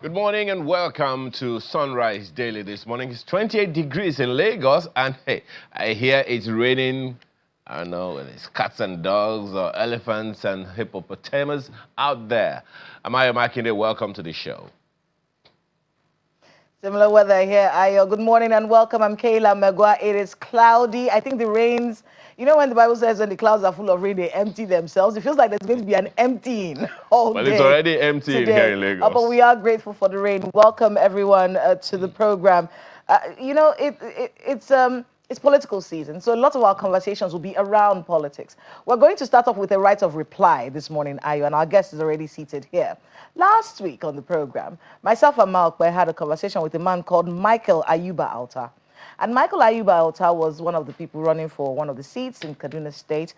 Good morning and welcome to Sunrise Daily this morning. It's 28 degrees in Lagos and hey, I hear it's raining. I don't know, it's cats and dogs or elephants and hippopotamus out there. Amaya Makinde, welcome to the show. Similar weather here, Ayo. Good morning and welcome. I'm Kayla Megwa. It is cloudy. I think the rains, you know when the Bible says when the clouds are full of rain, they empty themselves. It feels like there's going to be an emptying all Well, day. it's already empty today. here in Lagos. But we are grateful for the rain. Welcome everyone to the program. It's political season, so a lot of our conversations will be around politics. We're going to start off with a right of reply this morning, Ayo, and our guest is already seated here. Last week on the program, myself and Malkwe had a conversation with a man called Michael Ayuba Alta. And Michael Ayuba Alta was one of the people running for one of the seats in Kaduna State.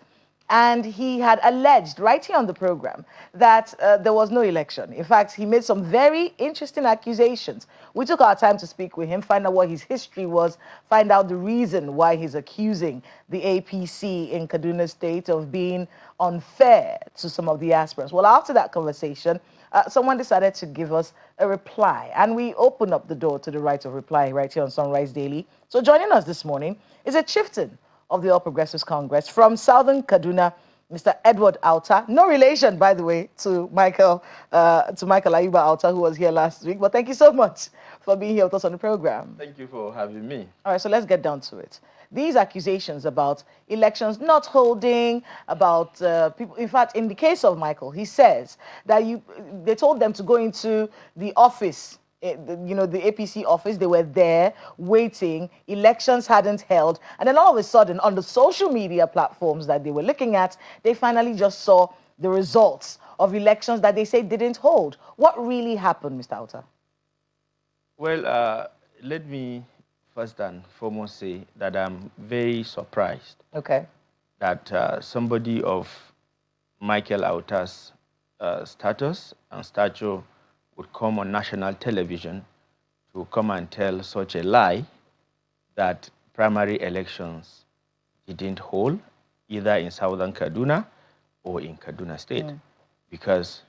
And he had alleged, right here on the program, that there was no election. In fact, he made some very interesting accusations. We took our time to speak with him, find out what his history was, find out the reason why he's accusing the APC in Kaduna State of being unfair to some of the aspirants. Well, after that conversation, someone decided to give us a reply, and we opened up the door to the right of reply right here on Sunrise Daily. So joining us this morning is a chieftain of the All Progressives Congress from Southern Kaduna, Mr. Edward Alta. No relation, by the way, to Michael Ayuba Alta, who was here last week. But thank you so much for being here with us on the program. Thank you for having me. All right, so let's get down to it. These accusations about elections not holding, about people, in fact, in the case of Michael, he says that they told them to go into the office, the APC office. They were there waiting. Elections hadn't held. And then all of a sudden, on the social media platforms that they were looking at, they finally just saw the results of elections that they say didn't hold. What really happened, Mr. Alta? Well, let me first and foremost say that I'm very surprised that somebody of Michael Alta's status and stature would come on national television to come and tell such a lie that primary elections didn't hold either in Southern Kaduna or in Kaduna State, because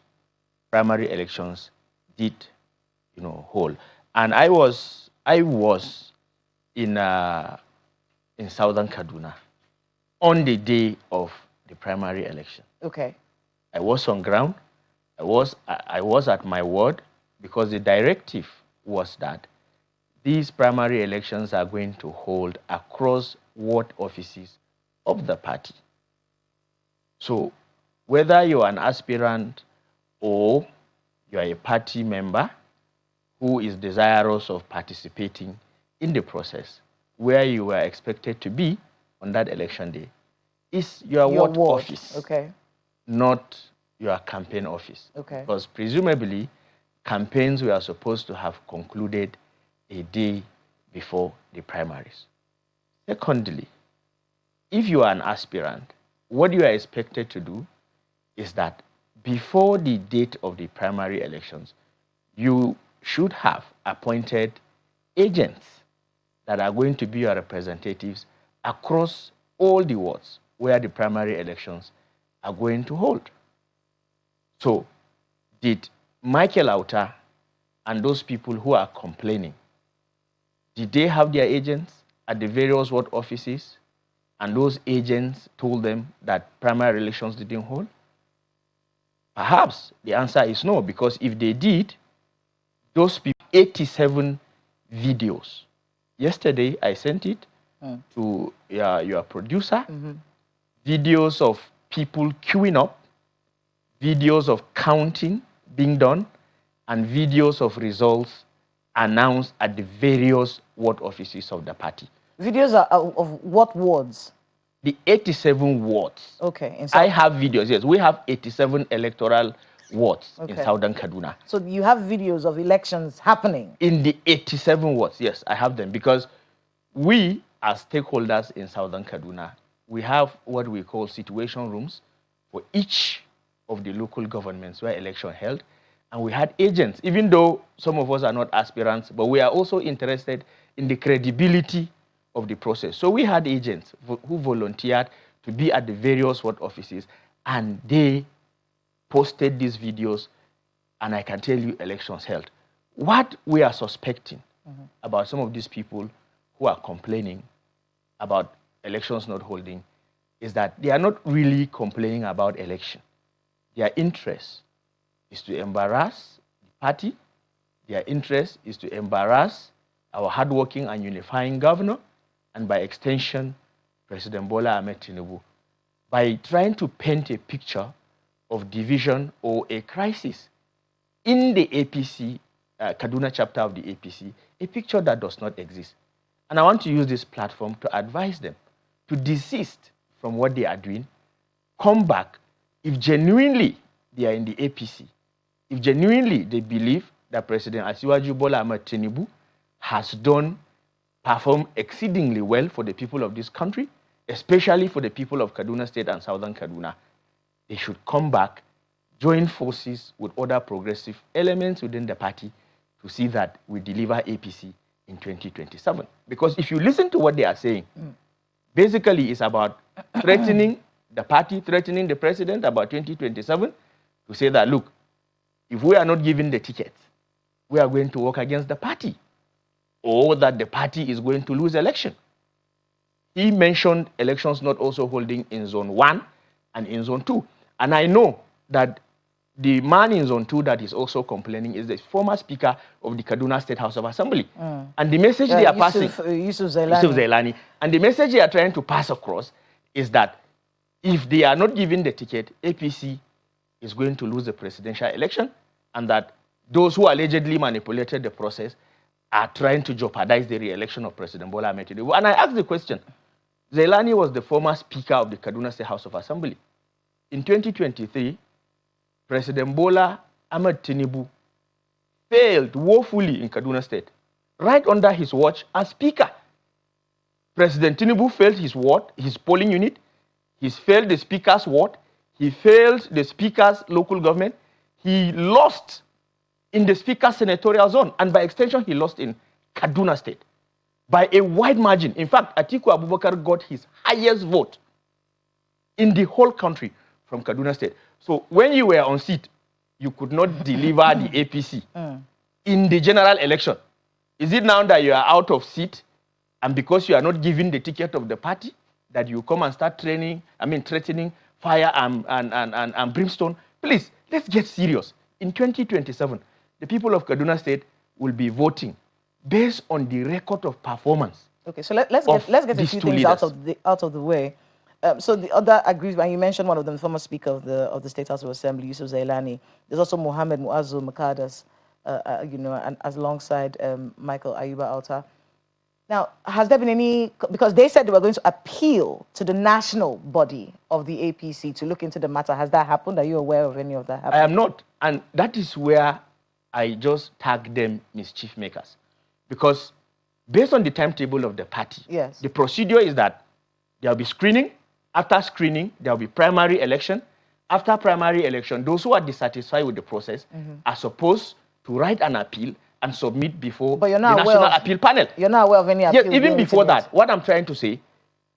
primary elections did, hold. And I was in Southern Kaduna on the day of the primary election. Okay. I was on ground. I was at my ward, because the directive was that these primary elections are going to hold across ward offices of the party. So whether you're an aspirant or you're a party member who is desirous of participating in the process, where you were expected to be on that election day is your ward office, not your campaign office. Because presumably, campaigns were supposed to have concluded a day before the primaries. Secondly, if you are an aspirant, what you are expected to do is that before the date of the primary elections, you should have appointed agents that are going to be your representatives across all the wards where the primary elections are going to hold. So, did Michael Alta and those people who are complaining, did they have their agents at the various ward offices, and those agents told them that primary elections didn't hold? Perhaps the answer is no, because if they did, those people, 87 videos. Yesterday, I sent it to your producer, videos of people queuing up, videos of counting being done, and videos of results announced at the various ward offices of the party. Videos of what wards? The 87 wards. Okay. I have videos, yes. We have 87 electoral wards in Southern Kaduna. So you have videos of elections happening? In the 87 wards, yes, I have them, because we, as stakeholders in Southern Kaduna, we have what we call situation rooms for each of the local governments where election held, and we had agents, even though some of us are not aspirants, but we are also interested in the credibility of the process. So we had agents who volunteered to be at the various ward offices, and they posted these videos, and I can tell you elections held. what we are suspecting about some of these people who are complaining about elections not holding is that they are not really complaining about election. Their interest is to embarrass the party. Their interest is to embarrass our hardworking and unifying governor, and by extension, President Bola Ahmed Tinubu, by trying to paint a picture of division or a crisis in the APC, Kaduna chapter of the APC, a picture that does not exist. And I want to use this platform to advise them to desist from what they are doing, come back if genuinely they are in the APC, if genuinely they believe that President Asiwaju Bola Ahmed Tinubu has performed exceedingly well for the people of this country, especially for the people of Kaduna State and Southern Kaduna, they should come back, join forces with other progressive elements within the party to see that we deliver APC in 2027. Because if you listen to what they are saying, basically it's about threatening the party, threatening the president about 2027 to say that, look, if we are not given the tickets, we are going to work against the party, or that the party is going to lose election. He mentioned elections not also holding in Zone 1 and in Zone 2. And I know that the man in Zone 2 that is also complaining is the former Speaker of the Kaduna State House of Assembly. And the message they are passing... Yusuf Zailani. And the message they are trying to pass across is that if they are not given the ticket, APC is going to lose the presidential election, and that those who allegedly manipulated the process are trying to jeopardize the re-election of President Bola Ahmed Tinubu. And I asked the question, Zailani was the former Speaker of the Kaduna State House of Assembly. In 2023, President Bola Ahmed Tinubu failed woefully in Kaduna State, right under his watch as Speaker. President Tinubu failed his ward, his polling unit. He failed the Speaker's ward. He failed the Speaker's local government. He lost in the Speaker's senatorial zone, and by extension, he lost in Kaduna State by a wide margin. In fact, Atiku Abubakar got his highest vote in the whole country from Kaduna State. So when you were on seat, you could not deliver the APC in the general election. Is it now that you are out of seat, and because you are not given the ticket of the party, that you come and start threatening fire and brimstone? Please, let's get serious. In 2027, the people of Kaduna State will be voting based on the record of performance. Okay, so let's get a few things out of the way. So the other agrees, and you mentioned one of them, the former Speaker of the State House of Assembly, Yusuf Zailani. There's also Mohammed Muazzu Makadas, and as alongside Michael Ayuba Alta. Now, has there been any, because they said they were going to appeal to the national body of the APC to look into the matter. Has that happened? Are you aware of any of that happening? I am not. And that is where I just tag them mischief makers. Because based on the timetable of the party, yes, the procedure is that there will be screening. After screening, there will be primary election. After primary election, those who are dissatisfied with the process are supposed to write an appeal and submit before the National Appeal Panel. You're not aware of any appeal? Yes, even before that, what I'm trying to say,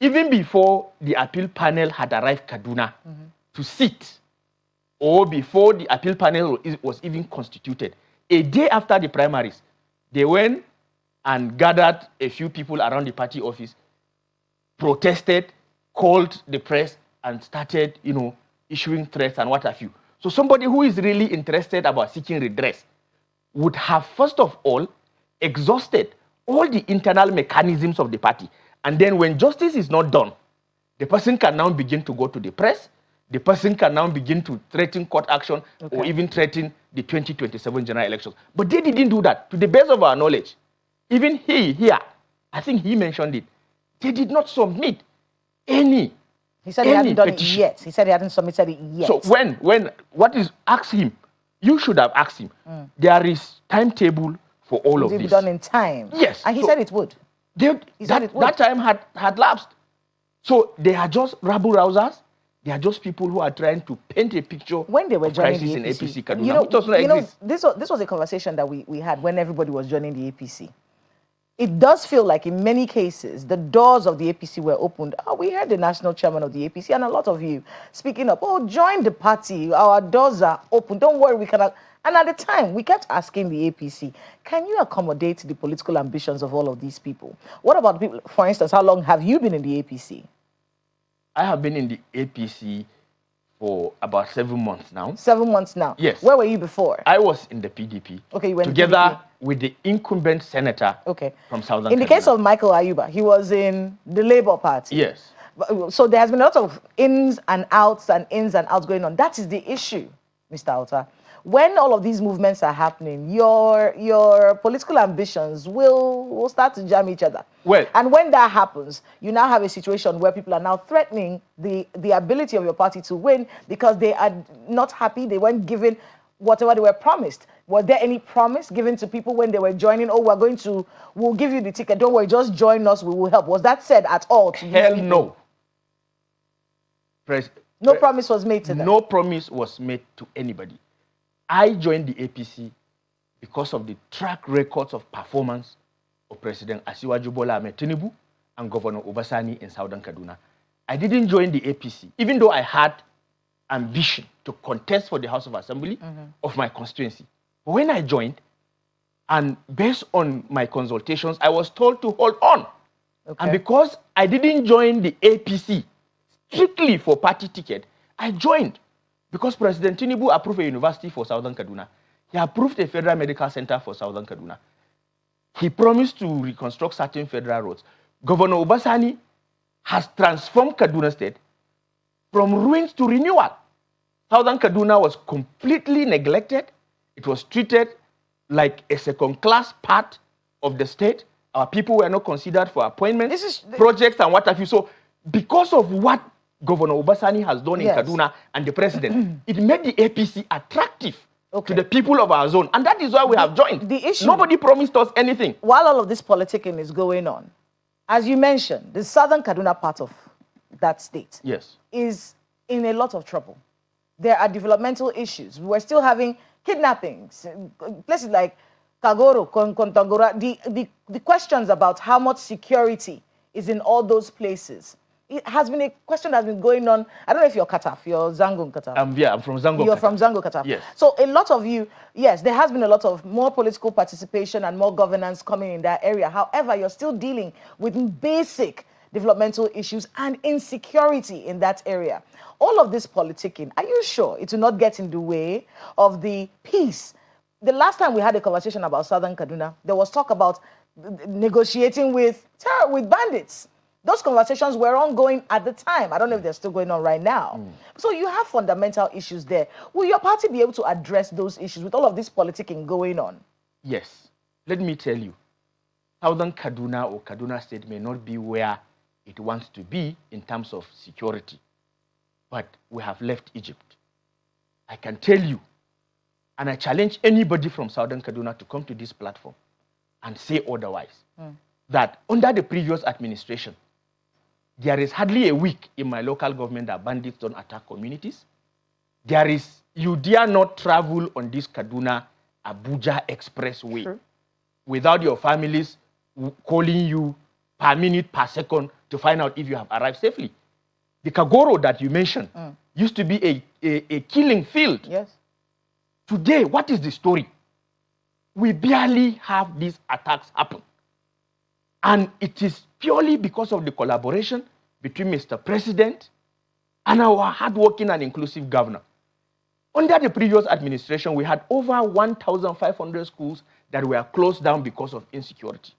even before the appeal panel had arrived Kaduna to sit, or before the appeal panel was even constituted, a day after the primaries, they went and gathered a few people around the party office, protested, called the press, and started, issuing threats and what have you. So somebody who is really interested about seeking redress would have, first of all, exhausted all the internal mechanisms of the party. And then when justice is not done, the person can now begin to go to the press, the person can now begin to threaten court action, or even threaten the 2027 general elections. But they didn't do that. To the best of our knowledge, even here, I think he mentioned it, they did not submit any He said he hadn't done it yet. He said he hadn't submitted it yet. So ask him, you should have asked him. There is timetable for all of this. It will be done in time. Yes. And he said it would. That time had lapsed. So they are just rabble-rousers. They are just people who are trying to paint a picture when they were joining the APC. In APC Kaduna. This was a conversation that we had when everybody was joining the APC. It does feel like in many cases, the doors of the APC were opened. We heard the national chairman of the APC and a lot of you speaking up. Join the party. Our doors are open. Don't worry, we cannot. And at the time, we kept asking the APC, can you accommodate the political ambitions of all of these people? What about people, for instance, how long have you been in the APC? I have been in the APC for about 7 months now. 7 months now? Yes. Where were you before? I was in the PDP. Okay, you went together with the incumbent senator from Southern In the Kaduna. case of Michael Ayuba, he was in the Labour Party. Yes. So there has been a lot of ins and outs going on. That is the issue, Mr. Alta. When all of these movements are happening, your political ambitions will start to jam each other. Well, and when that happens, you now have a situation where people are now threatening the ability of your party to win because they are not happy, they weren't given whatever they were promised. Was there any promise given to people when they were joining? Oh, we'll give you the ticket. Don't worry, just join us, we will help. Was that said at all to you? Hell no. No promise was made to them? No promise was made to anybody. I joined the APC because of the track records of performance of President Asiwaju Bola Ahmed Tinubu and Governor Obasani in Southern Kaduna. I didn't join the APC, even though I had ambition to contest for the House of Assembly of my constituency. But when I joined, and based on my consultations, I was told to hold on. Okay. And because I didn't join the APC strictly for party ticket, I joined. Because President Tinubu approved a university for Southern Kaduna. He approved a federal medical center for Southern Kaduna. He promised to reconstruct certain federal roads. Governor Obasani has transformed Kaduna State from ruins to renewal. Southern Kaduna was completely neglected. It was treated like a second-class part of the state. Our people were not considered for appointments, projects, and what have you. So because of what Governor Obasani has done in Kaduna and the president, it made the APC attractive to the people of our zone. And that is why we have joined. The issue, nobody promised us anything. While all of this politicking is going on, as you mentioned, the Southern Kaduna part of that state is in a lot of trouble. There are developmental issues. We're still having kidnappings. Places like Kagoro, Kontangora, the questions about how much security is in all those places. It has been a question that's been going on. I don't know if you're Kataf, you're Zango Kataf. Yeah, I'm from Zango You're from Zango Kataf. Yes. So a lot of you, yes, there has been a lot of more political participation and more governance coming in that area. However, you're still dealing with basic developmental issues and insecurity in that area. All of this politicking, are you sure it will not get in the way of the peace? The last time we had a conversation about Southern Kaduna, there was talk about negotiating with bandits. Those conversations were ongoing at the time. I don't know if they're still going on right now. So you have fundamental issues there. Will your party be able to address those issues with all of this politicking going on? Yes. Let me tell you, Southern Kaduna or Kaduna State may not be where it wants to be in terms of security, but we have left Egypt. I can tell you, and I challenge anybody from Southern Kaduna to come to this platform and say otherwise, that under the previous administration, there is hardly a week in my local government that bandits don't attack communities. You dare not travel on this Kaduna-Abuja expressway without your families calling you per minute, per second to find out if you have arrived safely. The Kagoro that you mentioned used to be a killing field. Yes. Today, what is the story? We barely have these attacks happen. And it is purely because of the collaboration between Mr. President and our hardworking and inclusive governor. Under the previous administration, we had over 1,500 schools that were closed down because of insecurity.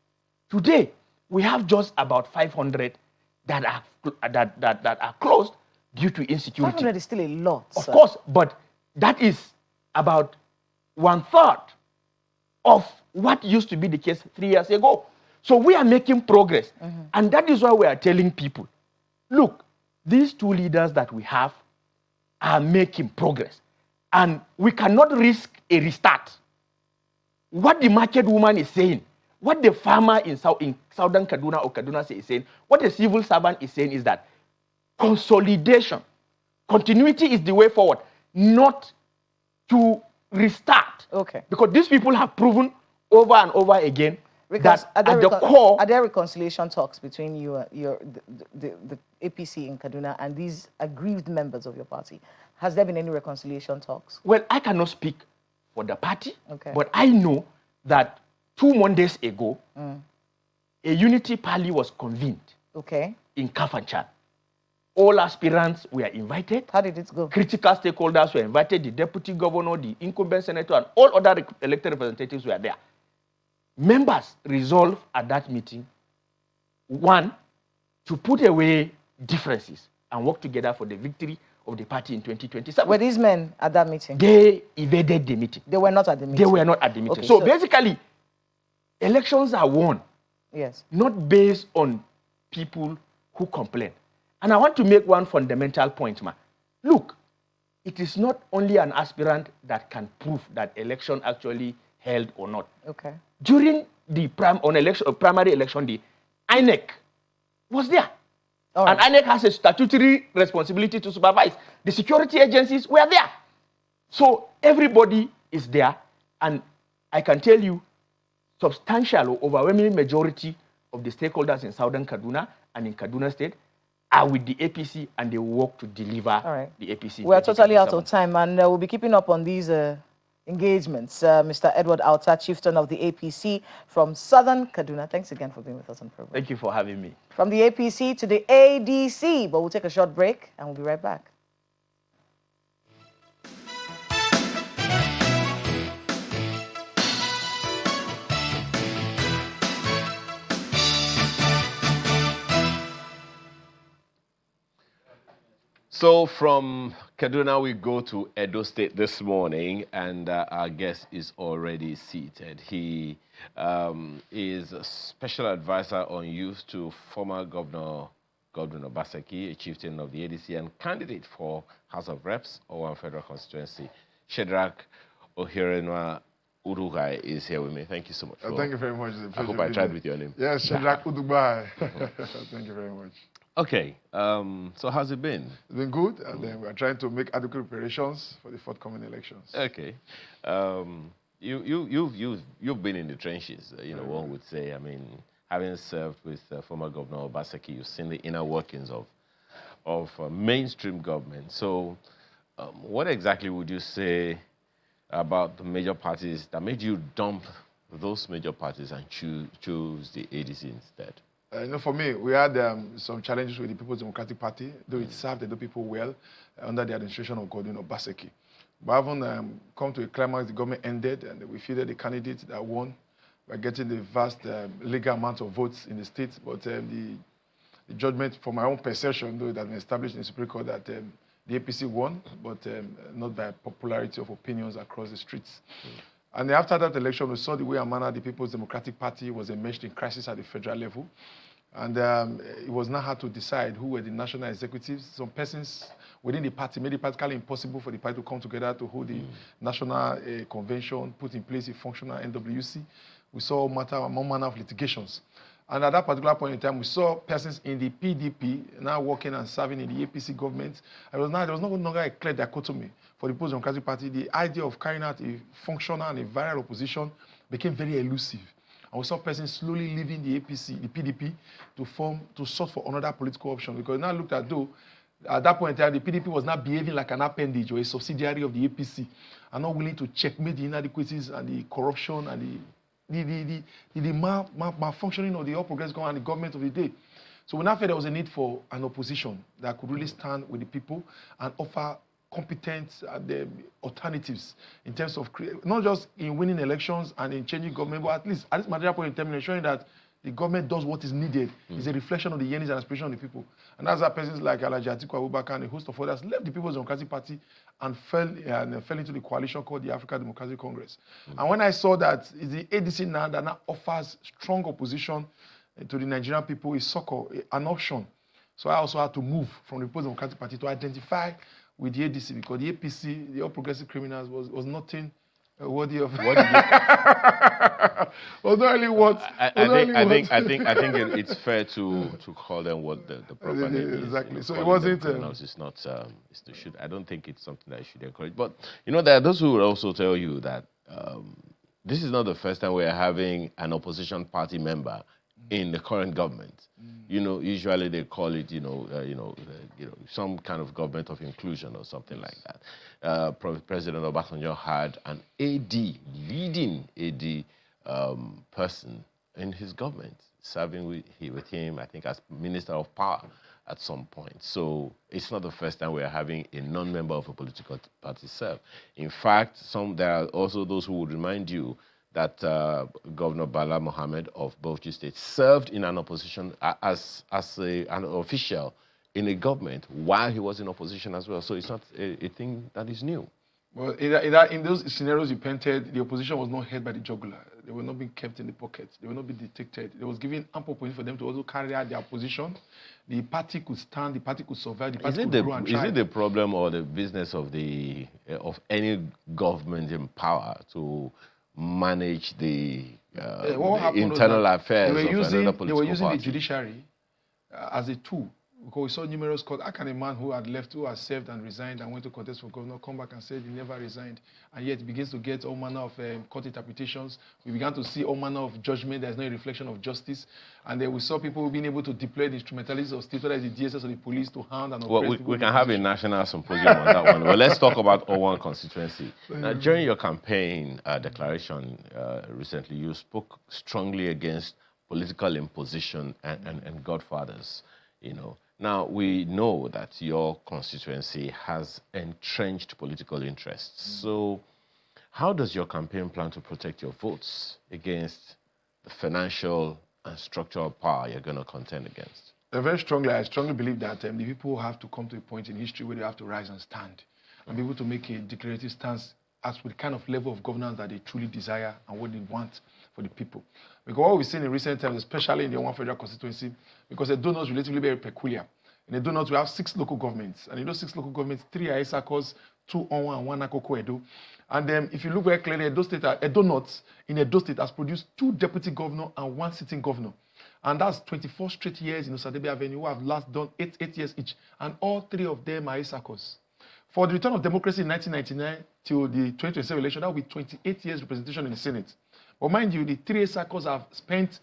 Today, we have just about 500 that are closed due to insecurity. 500 is still a lot. Of course, but that is about 1/3 of what used to be the case 3 years ago. So we are making progress. And that is why we are telling people, look, these two leaders that we have are making progress. And we cannot risk a restart. What the market woman is saying, what the farmer in Southern Kaduna or Kaduna State is saying, what the civil servant is saying is that consolidation, continuity is the way forward, not to restart. Okay. Because these people have proven over and over again that at the core... Are there reconciliation talks between you, the APC in Kaduna and these aggrieved members of your party? Has there been any reconciliation talks? Well, I cannot speak for the party. Okay. But I know that 2 Mondays ago, a unity parley was convened in Kafanchan. All aspirants were invited. How did it go? Critical stakeholders were invited. The deputy governor, the incumbent senator, and all other elected representatives were there. Members resolved at that meeting, one, to put away differences and work together for the victory of the party in 2027. Were these men at that meeting? They evaded the meeting. They were not at the meeting? They were not at the meeting. Okay, so basically, elections are won. Yes. Not based on people who complain. And I want to make one fundamental point, ma. Look, it is not only an aspirant that can prove that election actually held or not. Okay. During the primary election day, INEC was there. And INEC has a statutory responsibility to supervise. The security agencies were there. So everybody is there. And I can tell you, substantial or overwhelming majority of the stakeholders in Southern Kaduna and in Kaduna State are with the APC, and they will work to deliver the APC. We're totally out of time, and we'll be keeping up on these engagements. Mr. Edward Auta, chieftain of the APC from Southern Kaduna. Thanks again for being with us on the program. Thank you for having me. From the APC to the ADC, but we'll take a short break, and we'll be right back. So from Kaduna, we go to Edo State this morning, and our guest is already seated. He is a special advisor on youth to former Governor Obaseki, a chieftain of the ADC and candidate for House of Reps or Federal Constituency. Shadrach Ohirenwa Udugai is here with me. Thank you so much. Thank you very much. I hope I tried with your name. Yes, Shadrach Udugai. Thank you very much. Okay, so how's it been? It's been good, and then we are trying to make adequate preparations for the forthcoming elections. Okay, you've been in the trenches. One would say. I mean, having served with former Governor Obaseki, you've seen the inner workings of mainstream government. So, what exactly would you say about the major parties that made you dump those major parties and choose the ADC instead? For me, we had some challenges with the People's Democratic Party, though it served the people well under the administration of Godwin Obaseki. But having come to a climax, the government ended, and we fielded the candidate that won by getting the vast legal amount of votes in the state. But the judgment, for my own perception, though it has been established in the Supreme Court, that the APC won, but not by popularity of opinions across the streets. And after that election, we saw the way and manner the People's Democratic Party was enmeshed in crisis at the federal level. And it was not hard to decide who were the national executives. Some persons within the party made it practically impossible for the party to come together to hold the national convention, put in place a functional NWC. We saw all manner of litigations. And at that particular point in time, we saw persons in the PDP now working and serving in the APC government. There was no longer a clear dichotomy for the People's Democratic Party. The idea of carrying out a functional and a viral opposition became very elusive. And we saw persons slowly leaving the APC, the PDP, to sort for another political option. Because it now looked as though, at that point in time, the PDP was not behaving like an appendage or a subsidiary of the APC, and not willing to checkmate the inadequacies and the corruption and the malfunctioning of the All Progressive Government and the government of the day. So we now felt there was a need for an opposition that could really stand with the people and offer competent alternatives in terms of not just in winning elections and in changing government, but at least at this material point in time, ensuring that the government does what is needed is a reflection of the yearnings and aspirations of the people. And that's why persons like Alhaji Atiku Abubakar and a host of others left the People's Democratic Party and fell into the coalition called the African Democratic Congress. And when I saw that it's the ADC now that now offers strong opposition to the Nigerian people, is succor, an option. So I also had to move from the People's Democratic Party to identify with the ADC, because the APC, the All Progressive Criminals, was nothing worthy of. What did you... was not really what. I think it's fair to call them what the proper name is. Exactly. So it wasn't. It's not. I don't think it's something that I should encourage. But there are those who will also tell you that this is not the first time we are having an opposition party member in the current government. You know, usually they call it, some kind of government of inclusion or something like that. President Obasanjo had an AD, leading AD person in his government, serving with him, I think, as Minister of Power at some point. So it's not the first time we're having a non-member of a political party serve. In fact, there are also those who would remind you that Governor Bala Mohammed of Bauchi State served in an opposition as an official in a government while he was in opposition as well. So it's not a thing that is new. Well, in those scenarios you painted, the opposition was not held by the jugular. They were not being kept in the pocket. They were not being detected. They was given ample opportunity for them to also carry out their position. The party could stand. The party could survive. The party could grow and thrive. Is it the problem or the business of any government in power to manage the internal affairs of another political party? They were using the judiciary as a tool. Because we saw numerous courts. How can a man who had left, who had served and resigned and went to contest for governor, come back and say he never resigned? And yet begins to get all manner of court interpretations. We began to see all manner of judgment. There's no reflection of justice. And then we saw people being able to deploy the instrumentalities of state, whether it's the DSS or the police, to hound and oppress people. We can have a national symposium on that one. Well, let's talk about O1 constituency. Now, during your campaign declaration recently, you spoke strongly against political imposition and godfathers, you know. Now, we know that your constituency has entrenched political interests. So how does your campaign plan to protect your votes against the financial and structural power you're going to contend against? I strongly believe that the people have to come to a point in history where they have to rise and stand and be able to make a declarative stance as with the kind of level of governance that they truly desire and what they want for the people. Because what we've seen in recent times, especially in the one federal constituency, because the donors relatively very peculiar. In the donuts, we have 6 local governments. And in those 6 local governments, 3 are Isakos, 2 Onwa, and 1 Akoko Edo. And if you look very clearly, Edo State has produced 2 deputy governors and 1 sitting governor. And that's 24 straight years in Osadebe Avenue, who have last done 8 years each. And all 3 of them are Isakos. For the return of democracy in 1999 till the 2027 election, that will be 28 years representation in the Senate. But mind you, the 3 Isakos have spent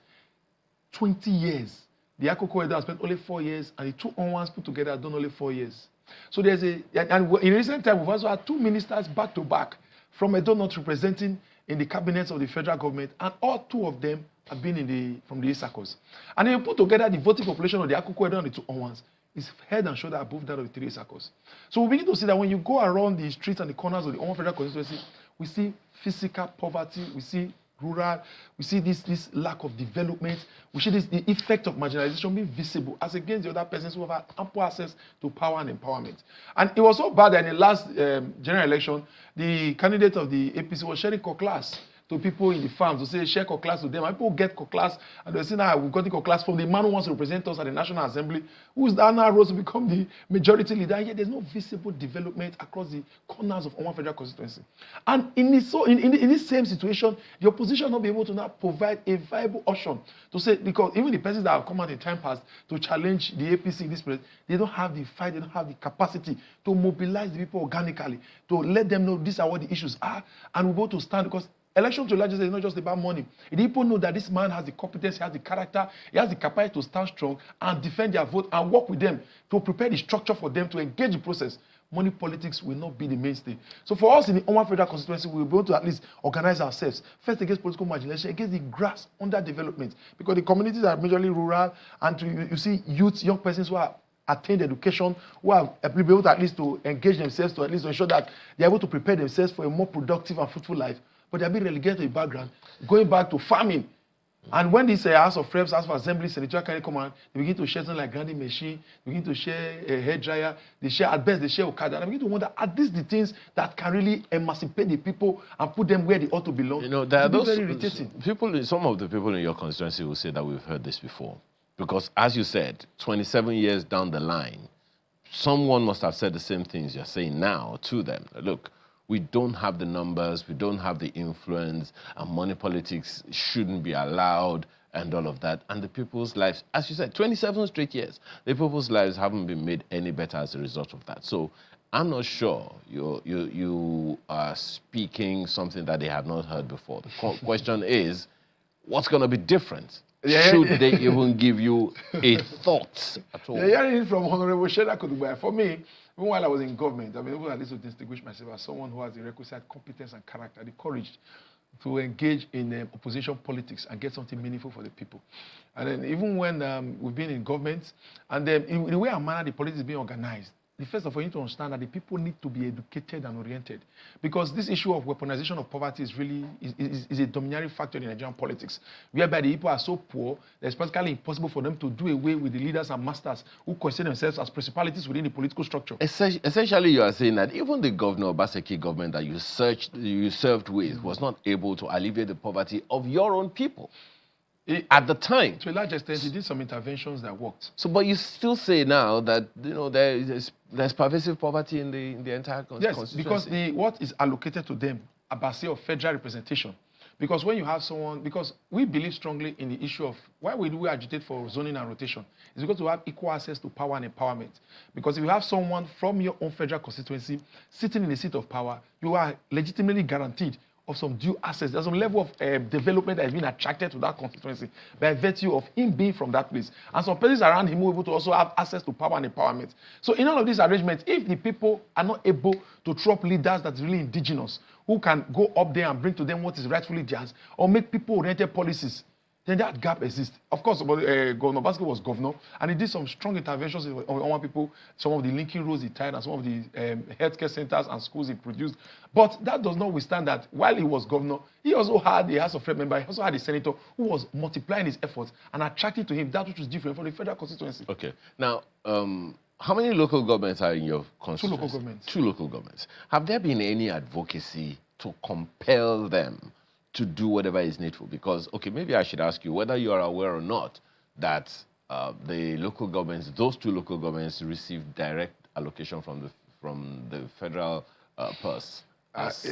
20 years. The Akoko Edo has spent only 4 years, and the 2 Onwans put together have done only 4 years. So and in recent time, we've also had 2 ministers back to back from Edo North representing in the cabinets of the federal government, and all 2 of them have been from the Isakos. And then you put together the voting population of the Akoko Edo and the 2 Onwans is head and shoulder above that of the 3 Isakos. So we begin to see that when you go around the streets and the corners of the Onwan federal constituency, we see physical poverty, we see rural, we see this lack of development, we see the effect of marginalization being visible as against the other persons who have had ample access to power and empowerment. And it was so bad that in the last general election, the candidate of the APC was sharing cocklass to people in the farms to say share cocklass to them. And people get cocklass and they say, now we've got the cocklass from the man who wants to represent us at the National Assembly, who is now rose to become the majority leader. And yet there's no visible development across the corners of one federal constituency. And in this same situation, the opposition will not be able to now provide a viable option to say, because even the persons that have come out in time past to challenge the APC in this place, they don't have the fight, they don't have the capacity to mobilize the people organically, to let them know these are what the issues are, and we're able to stand, because election to legislate is not just about money. The people know that this man has the competence, he has the character, he has the capacity to stand strong and defend their vote and work with them to prepare the structure for them to engage the process. Money politics will not be the mainstay. So for us in the Onwan Federal Constituency, we will be able to at least organize ourselves, first against political marginalization, against the grass underdevelopment, because the communities are majorly rural, and you see youth, young persons who are attained education, who are able to at least to engage themselves, to at least ensure that they are able to prepare themselves for a more productive and fruitful life. But they are being relegated to the background, going back to farming. And when this House of Reps, House of Assembly, Senatorial Carry Command, they begin to share something like grinding machine, they begin to share a hair dryer, they share, at best, they share Okada. And I begin to wonder, are these the things that can really emancipate the people and put them where they ought to belong? You know, there are those very irritating. some of the people in your constituency will say that we've heard this before. Because, as you said, 27 years down the line, someone must have said the same things you're saying now to them. Look, we don't have the numbers, we don't have the influence, and money politics shouldn't be allowed, and all of that. And the people's lives, as you said, 27 straight years, the people's lives haven't been made any better as a result of that. So I'm not sure you are speaking something that they have not heard before. The question is, what's going to be different? Should they even give you a thought at all? They're hearing it from Honorable Sheda Kudubai. For me, even while I was in government, I've been able at least to distinguish myself as someone who has the requisite competence and character, the courage to engage in opposition politics and get something meaningful for the people. And then even when we've been in government, and then in the way and manner the politics is being organized, the first of all, you need to understand that the people need to be educated and oriented. Because this issue of weaponization of poverty is really is a domineering factor in Nigerian politics, whereby the people are so poor that it's practically impossible for them to do away with the leaders and masters who consider themselves as principalities within the political structure. Essentially, you are saying that even the governor of Obaseki government that you served with was not able to alleviate the poverty of your own people. At the time, to a large extent, he did some interventions that worked. So, but you still say now that there's pervasive poverty in the entire constituency. Yes, because what is allocated to them, APC of federal representation. Because when you have someone, because we believe strongly in the issue of why we agitate for zoning and rotation, is because we have equal access to power and empowerment. Because if you have someone from your own federal constituency sitting in the seat of power, you are legitimately guaranteed of some due access. There's some level of development that has been attracted to that constituency by virtue of him being from that place. And some persons around him will be able to also have access to power and empowerment. So in all of these arrangements, if the people are not able to throw up leaders that's really indigenous, who can go up there and bring to them what is rightfully theirs, or make people-oriented policies, then that gap exists. Of course, Governor Basco was governor, and he did some strong interventions on our people, some of the linking roads he tied, and some of the healthcare centers and schools he produced. But that does not withstand that while he was governor, he also had a House of Rep member, he also had a senator who was multiplying his efforts and attracting to him that which was different from the federal constituency. Okay. Now, how many local governments are in your constituency? 2 local governments. 2 local governments. Have there been any advocacy to compel them to do whatever is needful? Because, okay, maybe I should ask you whether you are aware or not that the local governments, those 2 local governments, receive direct allocation from the federal purse. Not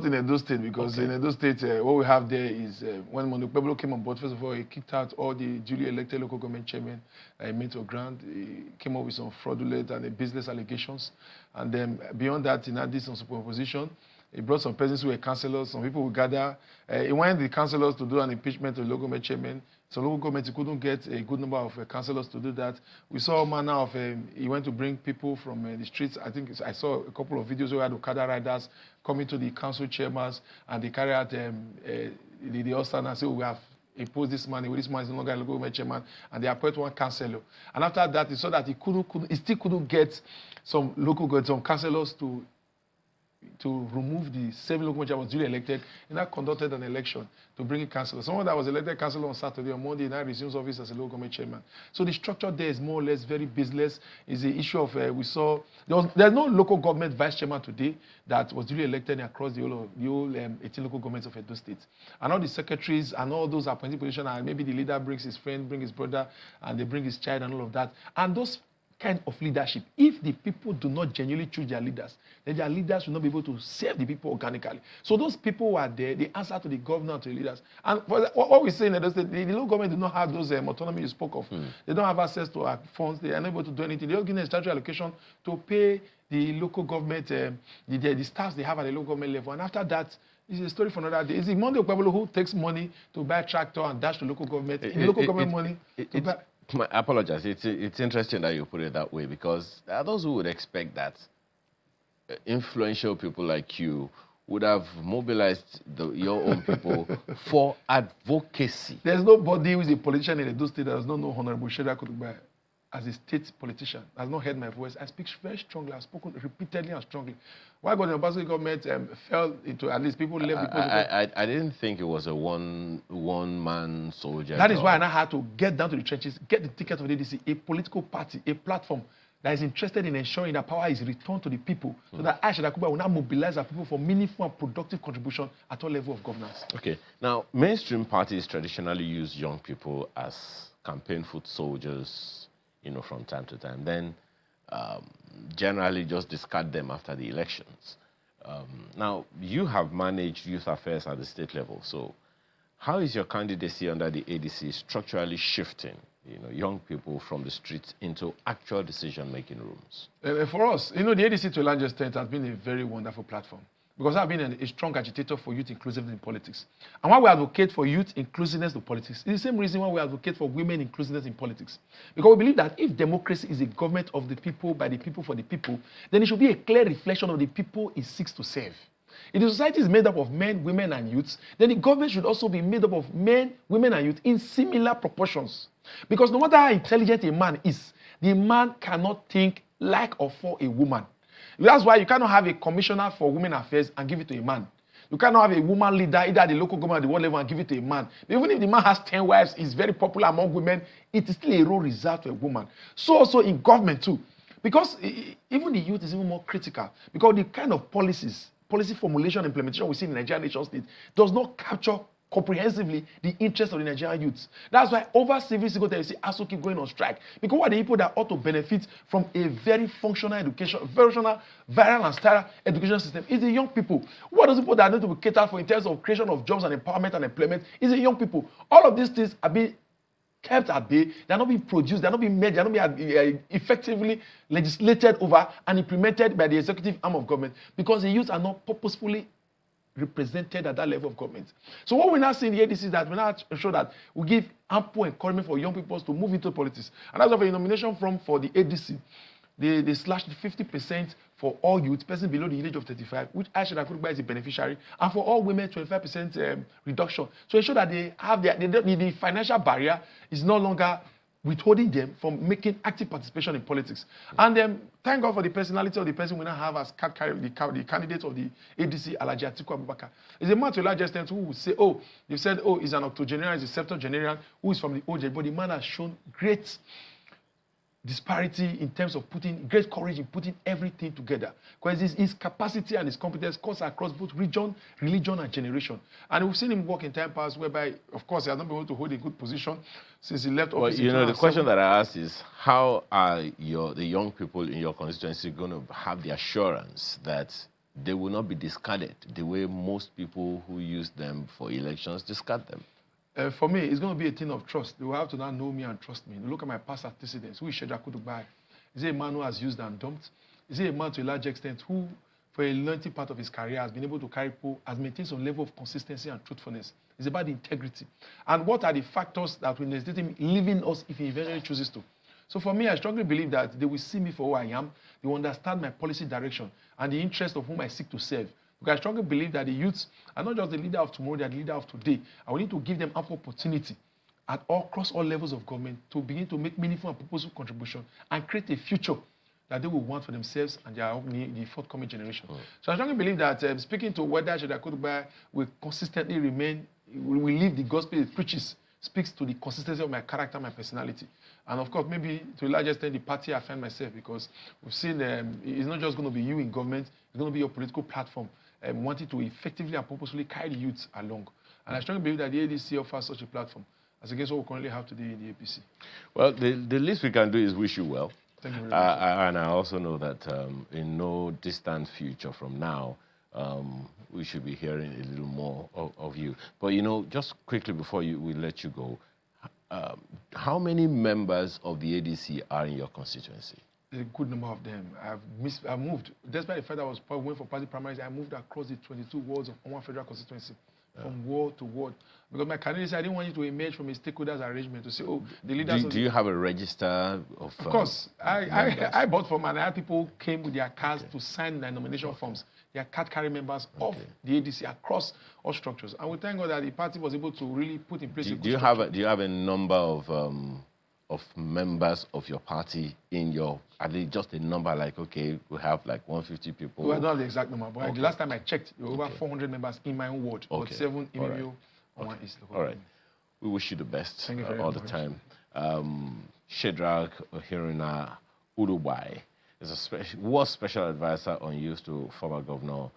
in Edo State, because in Edo State, what we have there is when Monopeblo came on board, first of all, he kicked out all the duly elected local government chairmen that he made to grant. He came up with some fraudulent and business allegations. And then beyond that, he now did some superposition. He brought some persons who were councillors. Some people would gather. He wanted the councillors to do an impeachment of the local government chairman. So local government couldn't get a good number of councillors to do that. We saw a manner of, he went to bring people from the streets. I think I saw a couple of videos where we had Okada riders coming to the council chairmans, and they carry out the Ostan and say, we have imposed this money. Well, this man is no longer a local government chairman, and they appoint one councillor. And after that, he saw that he still couldn't get some councillors to remove the 7 local government was duly elected. He now conducted an election to bring in councillors. Someone that was elected councillor on Saturday or Monday now resumes office as a local government chairman. So the structure there is more or less very business. It's the issue of we saw there's no local government vice chairman today that was duly elected across the whole 18 local governments of Edo State. And all the secretaries and all those appointed positions, and maybe the leader brings his friend, brings his brother, and they bring his child and all of that. And those kind of leadership, if the people do not genuinely choose their leaders, then their leaders will not be able to serve the people organically. So those people who are there, they answer to the governor, to the leaders. And what we say in the local government do not have those autonomy you spoke of. They don't have access to our funds. They are unable to do anything. They don't give them a statutory allocation to pay the local government, the staffs they have at the local government level. And after that, it's a story for another day. It's the Monday Pueblo who takes money to buy a tractor and dash to local government. Local government money to buy. I apologize. It's interesting that you put it that way, because there are those who would expect that influential people like you would have mobilized your own people for advocacy. There's nobody who is a politician in Edo State that does not know Honorable Sheda Kudubai as a state politician. Has not heard my voice. I speak very strongly. I've spoken repeatedly and strongly. Why the Obaseki government fell into, at least people left. I didn't think it was a one-man soldier. That is why I now had to get down to the trenches, get the ticket of the ADC, a political party, a platform that is interested in ensuring that power is returned to the people, so that I, Sheda Kudubai, will now mobilize our people for meaningful and productive contribution at all levels of governance. Okay. Now, mainstream parties traditionally use young people as campaign foot soldiers, from time to time. Then generally just discard them after the elections. Now, you have managed youth affairs at the state level. So how is your candidacy under the ADC structurally shifting young people from the streets into actual decision-making rooms? For us, the ADC to a large extent has been a very wonderful platform because I've been a strong agitator for youth inclusiveness in politics. And why we advocate for youth inclusiveness in politics is the same reason why we advocate for women inclusiveness in politics. Because we believe that if democracy is a government of the people, by the people, for the people, then it should be a clear reflection of the people it seeks to serve. If the society is made up of men, women, and youths, then the government should also be made up of men, women, and youth in similar proportions. Because no matter how intelligent a man is, the man cannot think like or for a woman. That's why you cannot have a commissioner for women affairs and give it to a man. You cannot have a woman leader, either at the local government or the world level, and give it to a man. Even if the man has 10 wives, is very popular among women, it is still a role reserved to a woman. So also in government too. Because even the youth is even more critical. Because the kind of policy formulation and implementation we see in the Nigerian nation state does not capture comprehensively the interests of the Nigerian youths. That's why over civil sector, you see ASU keep going on strike. Because what are the people that ought to benefit from a very functional education, functional, viral and sterile education system is the young people. What are the people that need to be catered for in terms of creation of jobs and empowerment and employment is the young people. All of these things are being kept at bay. They're not being produced, they're not being made, they're not being effectively legislated over and implemented by the executive arm of government because the youth are not purposefully represented at that level of government. So what we now see in the ADC is that we now ensure that we give ample encouragement for young people to move into politics. And that's why the nomination form for the ADC, they slashed 50% for all youth, persons below the age of 35, which Aisha Akuruba is a beneficiary, and for all women, 25% reduction. So ensure that they have the financial barrier is no longer withholding them from making active participation in politics. And thank God for the personality of the person we now have as the candidate of the ADC, Alhaji Atiku Abubakar. He's a man to a large extent who will say, they've said, he's an octogenarian, he's a septuagenarian, who is from the OJ, but the man has shown great disparity in terms of great courage in putting everything together. Because his capacity and his competence cuts across both region, religion, and generation. And we've seen him work in time past whereby, of course, he has not been able to hold a good position since he left office. Well, the question that I asked is, how are the young people in your constituency going to have the assurance that they will not be discarded the way most people who use them for elections discard them? For me, it's going to be a thing of trust. They will have to now know me and trust me. Look at my past antecedents. Who is Shedrack Kudubai? Is he a man who has used and dumped? Is he a man to a large extent who, for a lengthy part of his career, has been able to carry people, has maintained some level of consistency and truthfulness? It's about the integrity. And what are the factors that will necessitate him leaving us if he eventually chooses to? So for me, I strongly believe that they will see me for who I am. They will understand my policy direction and the interest of whom I seek to serve. Because I strongly believe that the youths are not just the leader of tomorrow, they are the leader of today. And we need to give them ample opportunity across all levels of government to begin to make meaningful and purposeful contribution and create a future that they will want for themselves and the forthcoming generation. So I strongly believe that speaking to whether Shedrack Kudubai will consistently remain, will live the gospel it preaches, speaks to the consistency of my character, my personality. And of course, maybe to a large extent, the party I find myself, because we've seen it's not just going to be you in government, it's going to be your political platform. Wanting to effectively and purposefully carry the youths along. And I strongly believe that the ADC offers such a platform as against what we currently have today in the APC. Well, the least we can do is wish you well. Thank you very much. And I also know that in no distant future from now, we should be hearing a little more of you. But, just quickly before we let you go, how many members of the ADC are in your constituency? A good number of them. I've moved. Despite the fact that I was went for party primaries, I moved across the 22 wards of one federal constituency, from ward to ward. Because my candidate said, I didn't want you to emerge from a stakeholders arrangement to say, the leaders. Do you have a register of? Of course, I bought from and I had people came with their cards to sign their nomination forms. They are card carrying members of the ADC across all structures. And we thank God that the party was able to really put in place. Do you have a number of members of your party in your, are they just a number like, okay, we have like 150 people? Well, I don't have the exact number, but the last time I checked, there were over 400 members in my own ward, but 7 in Emilio, and 1 East Local. All right. We wish you the best all the time. Shedrack Ohirina Udubai was special advisor on youth to former Governor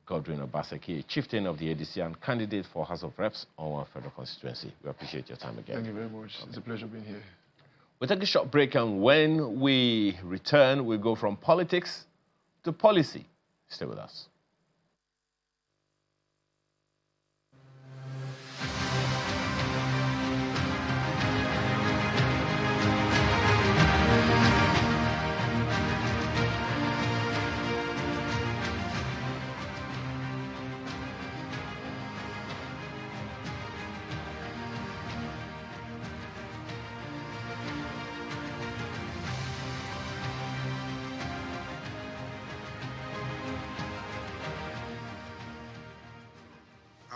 Godwin Obaseki, a chieftain of the ADC and candidate for House of Reps on one federal constituency. We appreciate your time again. Thank you very much. It's a pleasure being here. We'll take a short break, and when we return, we'll go from politics to policy. Stay with us.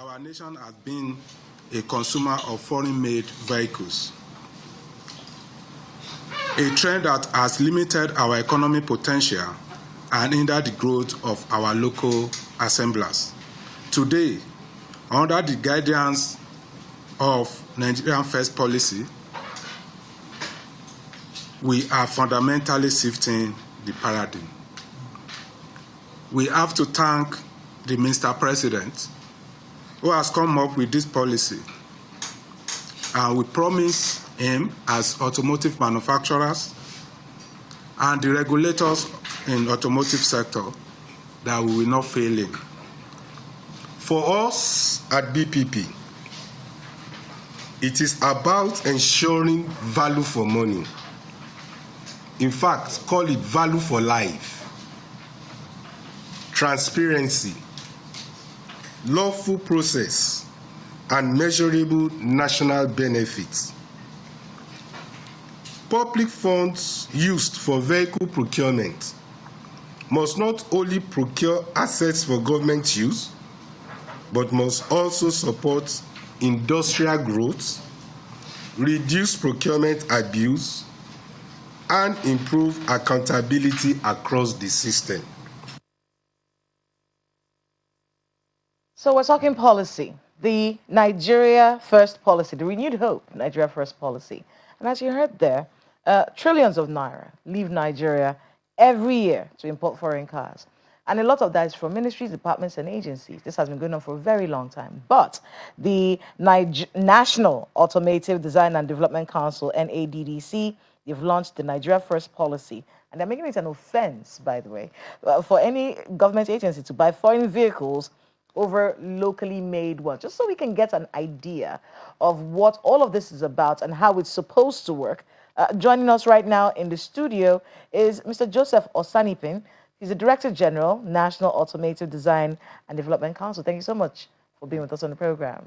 our nation has been a consumer of foreign-made vehicles, a trend that has limited our economic potential and hindered the growth of our local assemblers. Today, under the guidance of Nigerian First policy, we are fundamentally shifting the paradigm. We have to thank the Mr. President who has come up with this policy. And we promise him, as automotive manufacturers and the regulators in automotive sector, that we will not fail him. For us at BPP, it is about ensuring value for money. In fact, call it value for life, transparency, lawful process, and measurable national benefits. Public funds used for vehicle procurement must not only procure assets for government use, but must also support industrial growth, reduce procurement abuse, and improve accountability across the system. So we're talking policy, the Nigeria First policy, the renewed hope Nigeria First policy. And as you heard there, trillions of naira leave Nigeria every year to import foreign cars. And a lot of that is from ministries, departments, and agencies. This has been going on for a very long time. But the National Automotive Design and Development Council, NADDC, they've launched the Nigeria First policy. And they're making it an offense, by the way, for any government agency to buy foreign vehicles over locally made ones, just so we can get an idea of what all of this is about and how it's supposed to work. Joining us right now in the studio is Mr. Joseph Osanipin. He's the Director General, National Automotive Design and Development Council. Thank you so much for being with us on the program.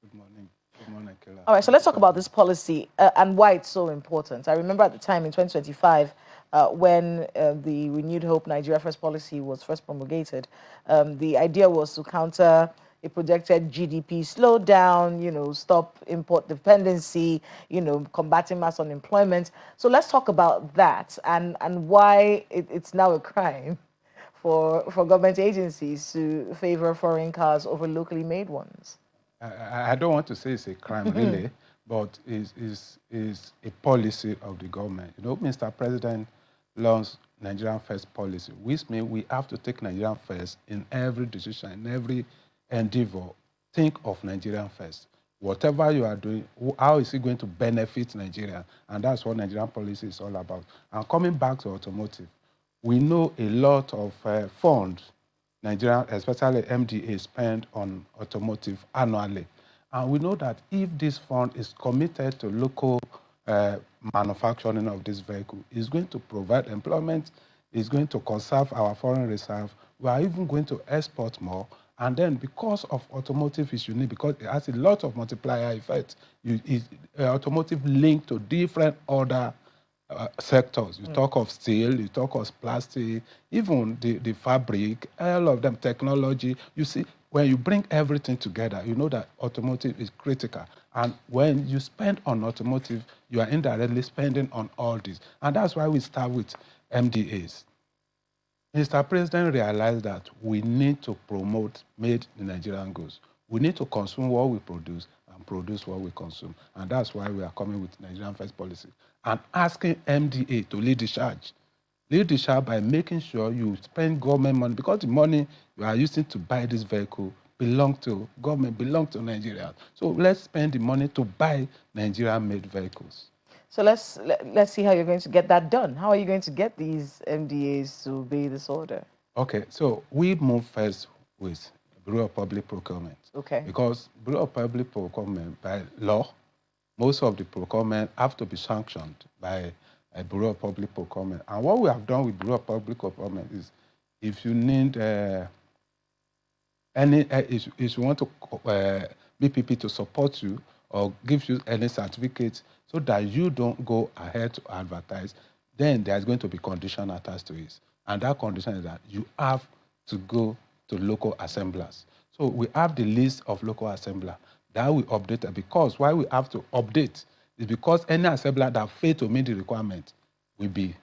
Good morning. Good morning, Kela. All right, so let's talk about this policy and why it's so important. I remember at the time in 2025, when the Renewed Hope Nigeria First policy was first promulgated, the idea was to counter a projected GDP slowdown, stop import dependency, combating mass unemployment. So let's talk about that and why it's now a crime for government agencies to favor foreign cars over locally made ones. I don't want to say it's a crime, really, but it's a policy of the government. Mr. President launched Nigerian First policy, which means we have to take Nigerian first in every decision, in every endeavor. Think of Nigerian first. Whatever you are doing, how is it going to benefit Nigeria? And that's what Nigerian policy is all about. And coming back to automotive, we know a lot of funds, Nigeria, especially MDA, spend on automotive annually. And we know that if this fund is committed to local manufacturing of this vehicle, it's going to provide employment, it's going to conserve our foreign reserve, we are even going to export more. And then because of automotive is unique, because it has a lot of multiplier effects, automotive linked to different other sectors. You talk of steel, you talk of plastic, even the fabric, all of them, technology. You see, when you bring everything together, you know that automotive is critical. And when you spend on automotive, you are indirectly spending on all this. And that's why we start with MDAs. Mr. President realized that we need to promote made in Nigerian goods. We need to consume what we produce and produce what we consume. And that's why we are coming with Nigerian First policy and asking MDA to lead the charge. Lead the charge by making sure you spend government money, because the money you are using to buy this vehicle belongs to government, belongs to Nigeria. So let's spend the money to buy Nigerian-made vehicles. So let's see how you're going to get that done. How are you going to get these MDAs to obey this order? Okay, so we move first with Bureau of Public Procurement. Okay. Because Bureau of Public Procurement, by law, most of the procurement have to be sanctioned by a Bureau of Public Procurement. And what we have done with Bureau of Public Procurement is, if you need if you want to BPP to support you or give you any certificates so that you don't go ahead to advertise, then there's going to be condition attached to it. And that condition is that you have to go to local assemblers. So we have the list of local assembler that we update because why we have to update is because any assembler that fail to meet the requirement will be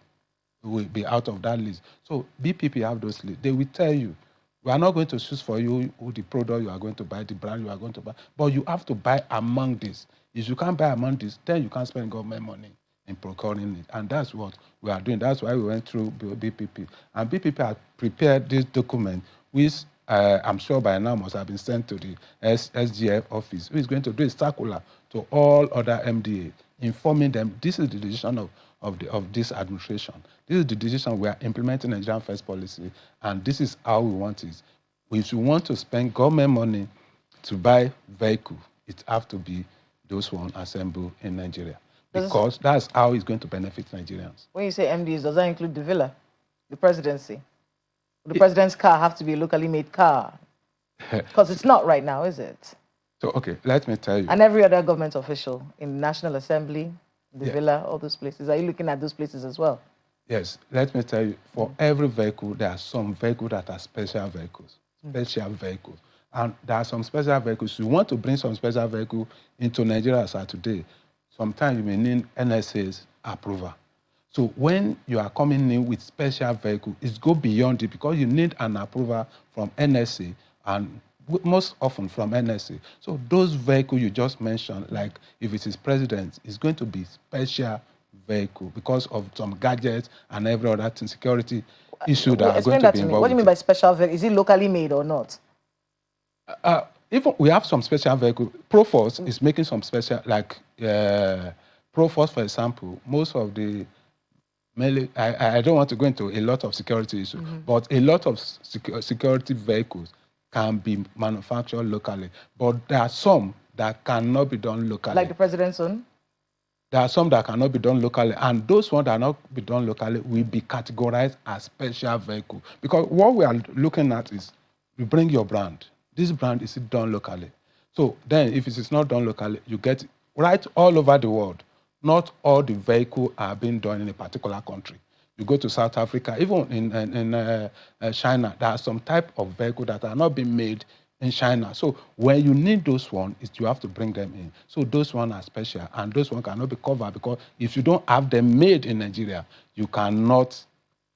out of that list. So BPP have those lists. They will tell you, we are not going to choose for you who the product you are going to buy, the brand you are going to buy, but you have to buy among this. If you can't buy among this, then you can't spend government money in procuring it. And that's what we are doing. That's why we went through BPP. And BPP has prepared this document, which I'm sure by now must have been sent to the SGF office, who is going to do a circular to all other MDA, informing them this is the decision of this administration. This is the decision we are implementing Nigerian First policy, and this is how we want it. If you want to spend government money to buy vehicle, it have to be those ones assembled in Nigeria, because that's how it's going to benefit Nigerians. When you say MDs, does that include the villa, the presidency? The president's car have to be a locally made car? Because it's not right now, is it? So, okay, let me tell you. And every other government official in the National Assembly, the villa, all those places. Are you looking at those places as well? Yes, let me tell you, for every vehicle, there are some vehicles that are special vehicles. And there are some special vehicles. You want to bring some special vehicle into Nigeria as of today, sometimes you may need NSA's approval. So when you are coming in with special vehicle, it goes beyond it because you need an approval from NSA and most often from NSA. So those vehicles you just mentioned, like if it is president, it's going to be special vehicle because of some gadgets and every other thing, security issue that are going to be involved. What do you mean by special vehicle? Is it locally made or not? Even we have some special vehicle. Proforce is making some special, like Proforce, for example, most of the I don't want to go into a lot of security issues, but a lot of security vehicles can be manufactured locally. But there are some that cannot be done locally. Like the president's own? There are some that cannot be done locally, and those ones that cannot be done locally will be categorized as special vehicle. Because what we are looking at is, you bring your brand. This brand is done locally. So then, if it is not done locally, you get right all over the world. Not all the vehicles are being done in a particular country. You go to South Africa, even in China, there are some type of vehicle that are not being made in China. So when you need those ones, you have to bring them in. So those ones are special, and those ones cannot be covered because if you don't have them made in Nigeria, you cannot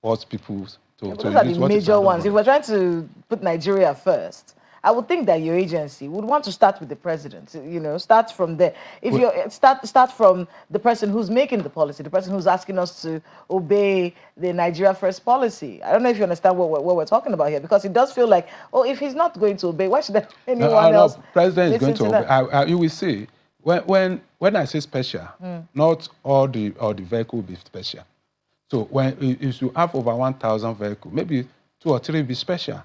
force people to those are the major ones. If we're trying to put Nigeria first, I would think that your agency would want to start with the president, you know, start from there. If you start from the person who's making the policy, the person who's asking us to obey the Nigeria First policy. I don't know if you understand what we're talking about here, because it does feel like, oh, if he's not going to obey, why should anyone else? President is going to obey. You will see, when I say special, not all the vehicle will be special. So if you have over 1,000 vehicles, maybe 2 or 3 will be special.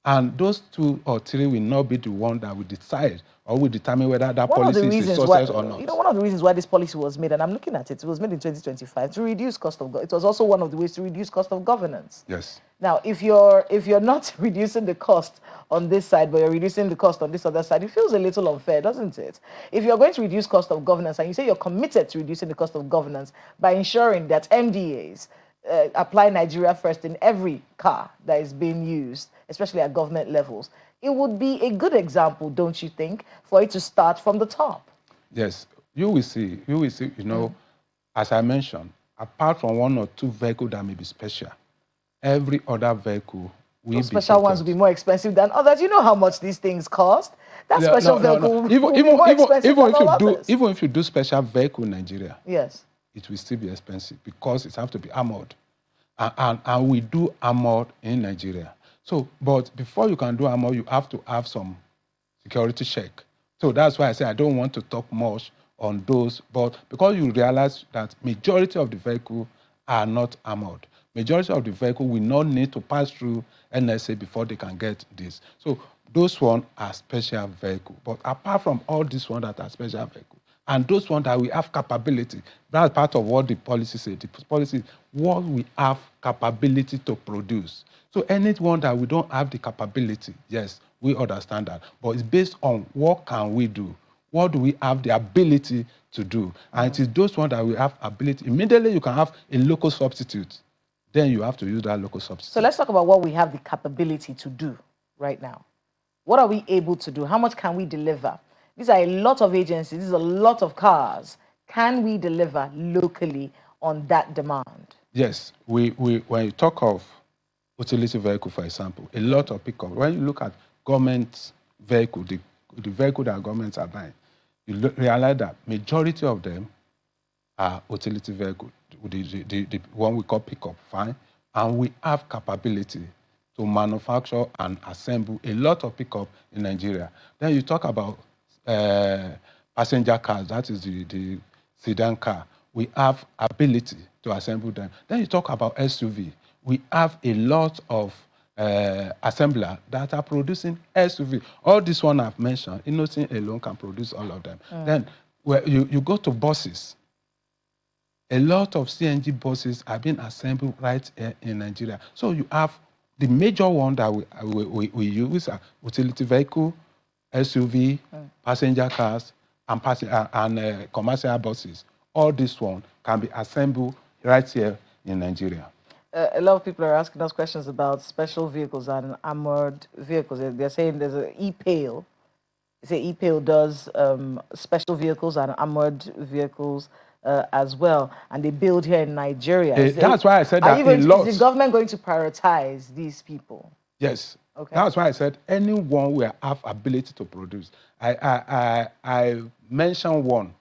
And those 2 or 3 will not be the one that will decide or will determine whether that policy is a success or not. You know, one of the reasons why this policy was made, and I'm looking at it, it was made in 2025 to reduce cost of governance. It was also one of the ways to reduce cost of governance. Yes. Now, if you're not reducing the cost on this side, but you're reducing the cost on this other side, it feels a little unfair, doesn't it? If you're going to reduce cost of governance, and you say you're committed to reducing the cost of governance by ensuring that MDAs apply Nigeria First in every car that is being used, especially at government levels, it would be a good example, don't you think, for it to start from the top? Yes, you will see, you know, as I mentioned, apart from 1 or 2 vehicles that may be special, every other vehicle will be special ones will be more expensive than others. You know how much these things cost? That special vehicle will be more expensive than others. Even if you do special vehicle in Nigeria, yes, it will still be expensive because it has to be armored. And we do armored in Nigeria. So, but before you can do armor, you have to have some security check. So that's why I say I don't want to talk much on those, but because you realize that majority of the vehicle are not armored. Majority of the vehicle will not need to pass through NSA before they can get this. So those ones are special vehicle. But apart from all these ones that are special vehicle, and those ones that we have capability, that's part of what the policy says. The policy is what we have capability to produce. So anyone that we don't have the capability, yes, we understand that. But it's based on what can we do? What do we have the ability to do? And it is those ones that we have ability. Immediately you can have a local substitute. Then you have to use that local substitute. So let's talk about what we have the capability to do right now? What are we able to do? How much can we deliver? These are a lot of agencies. These are a lot of cars. Can we deliver locally on that demand? Yes, when you talk of utility vehicle, for example, a lot of pickup. When you look at government vehicle, the vehicle that governments are buying, you realize that majority of them are utility vehicle. The one we call pickup, fine, and we have capability to manufacture and assemble a lot of pickup in Nigeria. Then you talk about passenger cars, that is the sedan car. We have ability to assemble them. Then you talk about SUV. We have a lot of assembler that are producing SUV. All this one I've mentioned, Innocent alone can produce all of them. Then you go to buses. A lot of CNG buses are being assembled right here in Nigeria. So you have the major one that we use are utility vehicle, SUV, passenger cars, and commercial buses. All this one can be assembled right here in Nigeria. A lot of people are asking us questions about special vehicles and armored vehicles. They're saying there's an e-Pale. They say e-Pale does special vehicles and armored vehicles as well, and they build here in Nigeria. That's why I said that is the government going to prioritize these people? Yes. Okay. That's why I said anyone will have ability to produce. I mentioned one.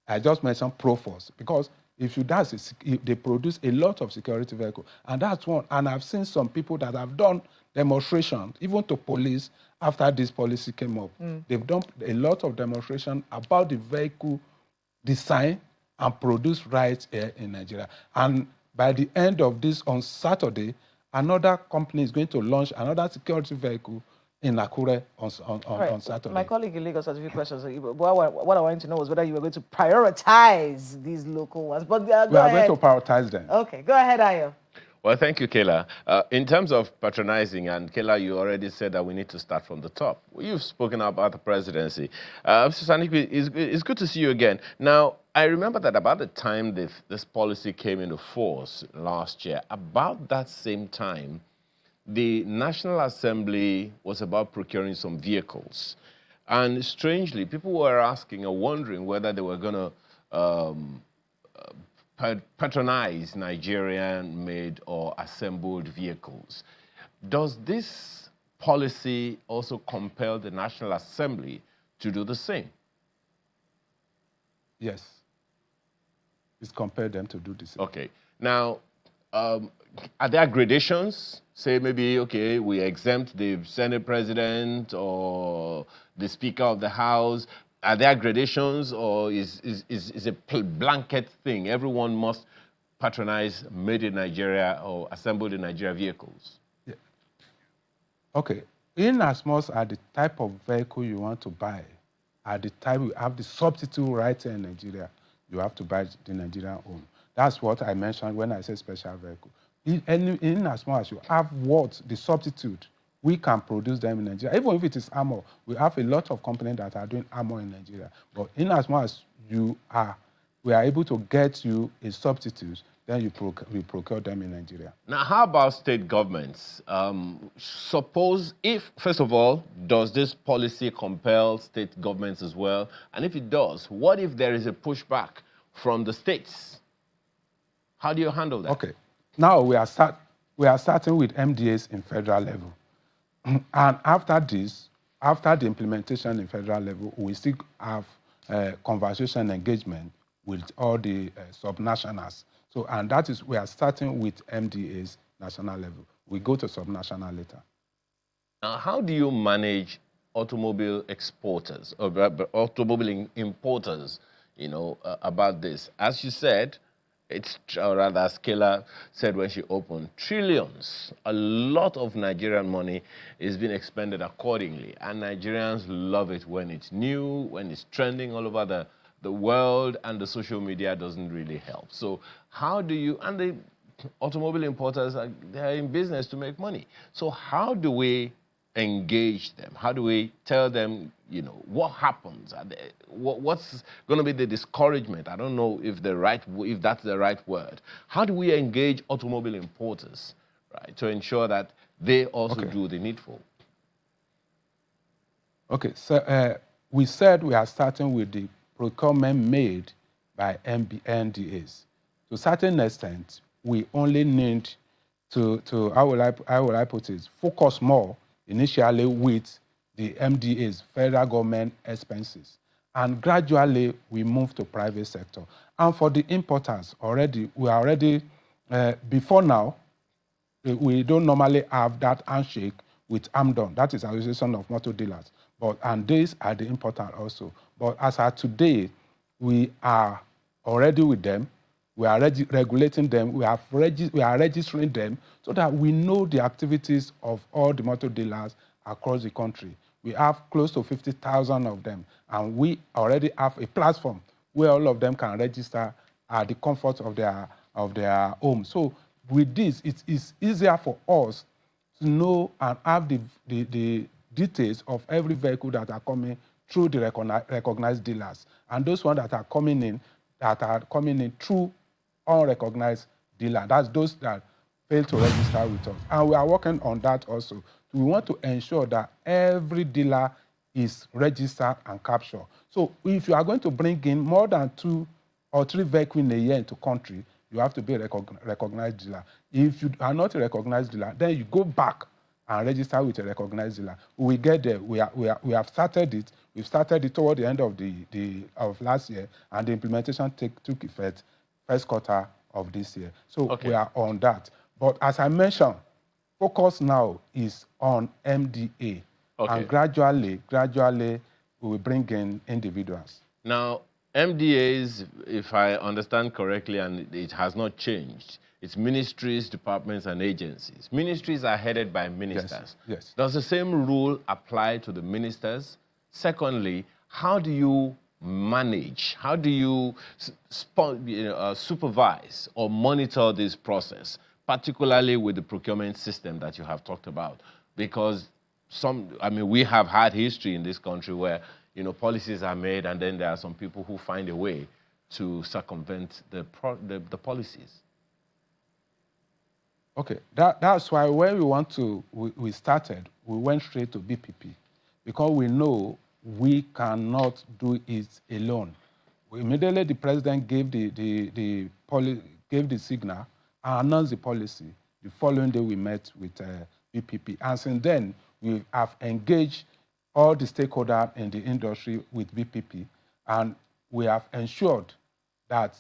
I just mentioned Proforce because if they produce a lot of security vehicles, and that's one. And I've seen some people that have done demonstration, even to police, after this policy came up. They've done a lot of demonstration about the vehicle design and produced right here in Nigeria. And by the end of this, on Saturday, another company is going to launch another security vehicle in Akure on Saturday. My colleague in Lagos has a few questions. What I wanted to know was whether you were going to prioritize these local ones. But we are going to prioritize them. Okay, go ahead, Ayo. Well, thank you, Kayla. In terms of patronizing, and Kayla, you already said that we need to start from the top. You've spoken about the presidency. Mr. Saniki, it's good to see you again. Now, I remember that about the time this policy came into force last year, about that same time, the National Assembly was about procuring some vehicles. And strangely, people were asking or wondering whether they were going to patronize Nigerian-made or assembled vehicles. Does this policy also compel the National Assembly to do the same? Yes. It's compelled them to do the same. Okay. Now, are there gradations? Say maybe, okay, we exempt the Senate President or the Speaker of the House. Are there gradations, or is a blanket thing? Everyone must patronize made in Nigeria or assembled in Nigeria vehicles? Yeah. Okay. In as much as the type of vehicle you want to buy, at the time you have the substitute right here in Nigeria, you have to buy the Nigerian own. That's what I mentioned when I said special vehicle. In as much as you have the substitute, we can produce them in Nigeria. Even if it is armor, we have a lot of companies that are doing armor in Nigeria. But in as much as we are able to get you a substitute, then we procure them in Nigeria. Now, how about state governments? Suppose if, first of all, does this policy compel state governments as well? And if it does, what if there is a pushback from the states? How do you handle that? Okay. Now we are starting with MDAs in federal level. And after this, after the implementation in federal level, we still have conversation engagement with all the subnationals. So, and that is, we are starting with MDAs national level. We go to subnational later. Now, how do you manage automobile exporters or automobile importers, about this? As you said, it's, or rather, as Kayla said when she opened, trillions. A lot of Nigerian money is being expended accordingly. And Nigerians love it when it's new, when it's trending all over the world, and the social media doesn't really help. So how do you, and the automobile importers, they're in business to make money. So how do we engage them? How do we tell them, what happens? What's going to be the discouragement? I don't know if that's the right word. How do we engage automobile importers, right, to ensure that they also do the needful? Okay, so we said we are starting with the procurement made by NDAs. To a certain extent, we only need to how will I put it, focus more initially with the MDAs, federal government expenses. And gradually, we move to private sector. And for the importers, we are already, before now, we don't normally have that handshake with AMDON, that is Association of Motor Dealers, and these are the importers also. But as of today, we are already with them, we are regulating them, we are registering them so that we know the activities of all the motor dealers across the country. We have close to 50,000 of them, and we already have a platform where all of them can register at the comfort of their home. So with this, it is easier for us to know and have the details of every vehicle that are coming through the recognized dealers, and those ones that are coming in through unrecognized dealer. That's those that fail to register with us. And we are working on that also. We want to ensure that every dealer is registered and captured. So if you are going to bring in more than 2 or 3 vehicles in a year into country, you have to be a recognized dealer. If you are not a recognized dealer, then you go back and register with a recognized dealer. We get there. We have started it. We've started it toward the end of last year, and the implementation took effect first quarter of this year. So we are on that. But as I mentioned, focus now is on MDA. And gradually, we will bring in individuals. Now, MDAs, if I understand correctly, and it has not changed, it's ministries, departments, and agencies. Ministries are headed by ministers. Yes. Does the same rule apply to the ministers? Secondly, how do you manage, how do you supervise or monitor this process, particularly with the procurement system that you have talked about? Because we have had history in this country where policies are made, and then there are some people who find a way to circumvent the policies. Okay, that's why when we started, we went straight to BPP, because we know we cannot do it alone. Immediately, the president gave the signal and announced the policy. The following day, we met with BPP, and since then, we have engaged all the stakeholders in the industry with BPP, and we have ensured that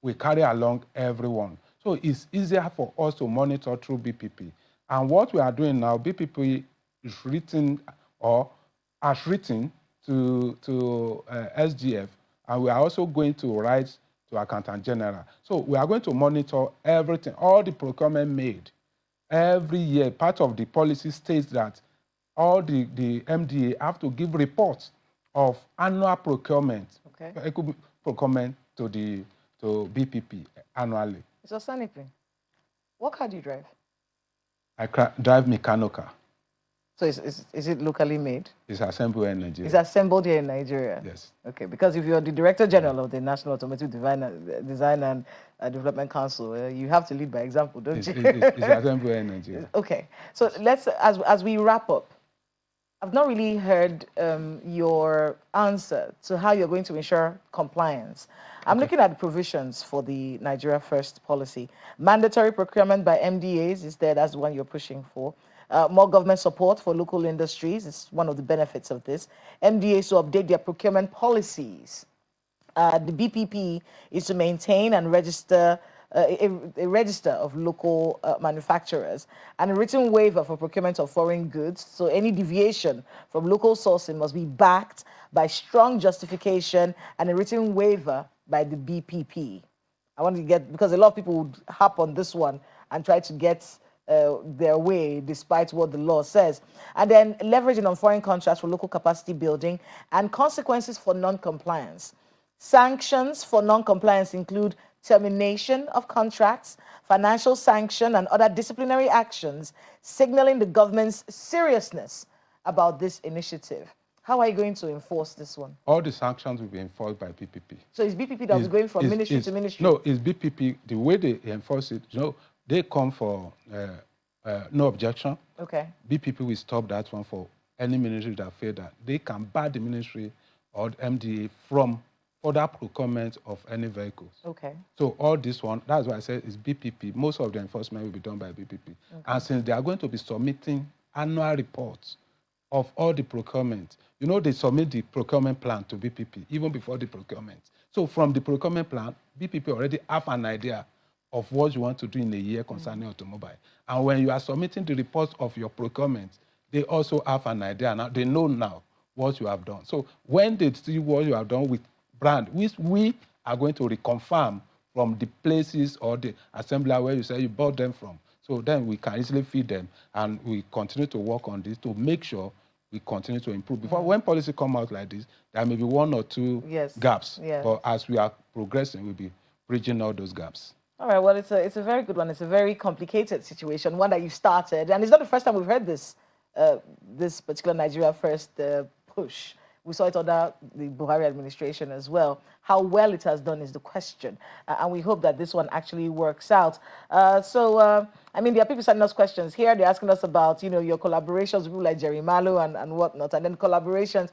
we carry along everyone. So it's easier for us to monitor through BPP. And what we are doing now, BPP is written or has written to SGF, and we are also going to write to Accountant General. So we are going to monitor everything, all the procurement made every year. Part of the policy states that all the MDA have to give reports of annual procurement, procurement to BPP annually. Mr. Sanipin, what car do you drive? I drive mechanical. So is it locally made? It's assembled here in Nigeria. It's assembled here in Nigeria? Yes. Okay, because if you're the Director General of the National Automotive Design and Development Council, you have to lead by example, don't you? It's assembled here in Nigeria. Okay, so let's, as we wrap up, I've not really heard your answer to how you're going to ensure compliance. I'm looking at the provisions for the Nigeria First policy. Mandatory procurement by MDAs is there, that's the one you're pushing for. More government support for local industries is one of the benefits of this. MDAs to update their procurement policies. The BPP is to maintain and register a register of local manufacturers, and a written waiver for procurement of foreign goods. So any deviation from local sourcing must be backed by strong justification and a written waiver by the BPP. I want to get, because a lot of people would hop on this one and try to get their way despite what the law says. And then leveraging on foreign contracts for local capacity building, and consequences for non-compliance. Sanctions for non-compliance include termination of contracts, financial sanction, and other disciplinary actions, signaling the government's seriousness about this initiative. How are you going to enforce this one? All the sanctions will be enforced by BPP. So it's BPP that will be going from ministry to ministry? No, it's BPP. The way they enforce it, they come for no objection. Okay. BPP will stop that one for any ministry that fail that, they can bar the ministry or the MDA from further procurement of any vehicles. Okay. So all this one, that's why I said it's BPP. Most of the enforcement will be done by BPP. Okay. And since they are going to be submitting annual reports of all the procurement, you know, they submit the procurement plan to BPP even before the procurement. So from the procurement plan, BPP already have an idea of what you want to do in a year concerning automobile. And when you are submitting the reports of your procurement, they also have an idea now. They know now what you have done. So when they see what you have done with brand, which we are going to reconfirm from the places or the assembler where you say you bought them from. So then we can easily feed them, and we continue to work on this to make sure we continue to improve. Before, when policy come out like this, there may be one or two gaps. Yes. But as we are progressing, we'll be bridging all those gaps. All right, well, it's a very good one. It's a very complicated situation, one that you started. And it's not the first time we've heard this, this particular Nigeria First push. We saw it under the Buhari administration as well. How well it has done is the question. And we hope that this one actually works out. I mean, there are people sending us questions here. They're asking us about, you know, your collaborations with people like Jerry Malo and whatnot. And then collaborations,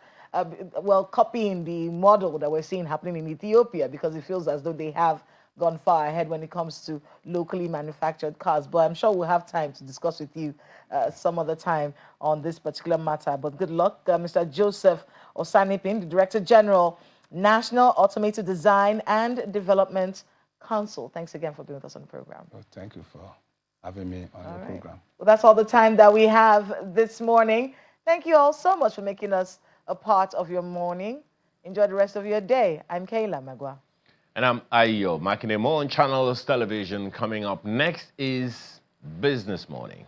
well, copying the model that we're seeing happening in Ethiopia, because it feels as though they have gone far ahead when it comes to locally manufactured cars. But I'm sure we'll have time to discuss with you some other time on this particular matter. But good luck, Mr. Joseph Osanipin, the Director General, National Automotive Design and Development Council. Thanks again for being with us on the program. Well, thank you for having me on the program. Well, that's all the time that we have this morning. Thank you all so much for making us a part of your morning. Enjoy the rest of your day. I'm Kayla Magwa. And I'm Ayo Makinemo on Channels Television. Coming up next is Business Morning.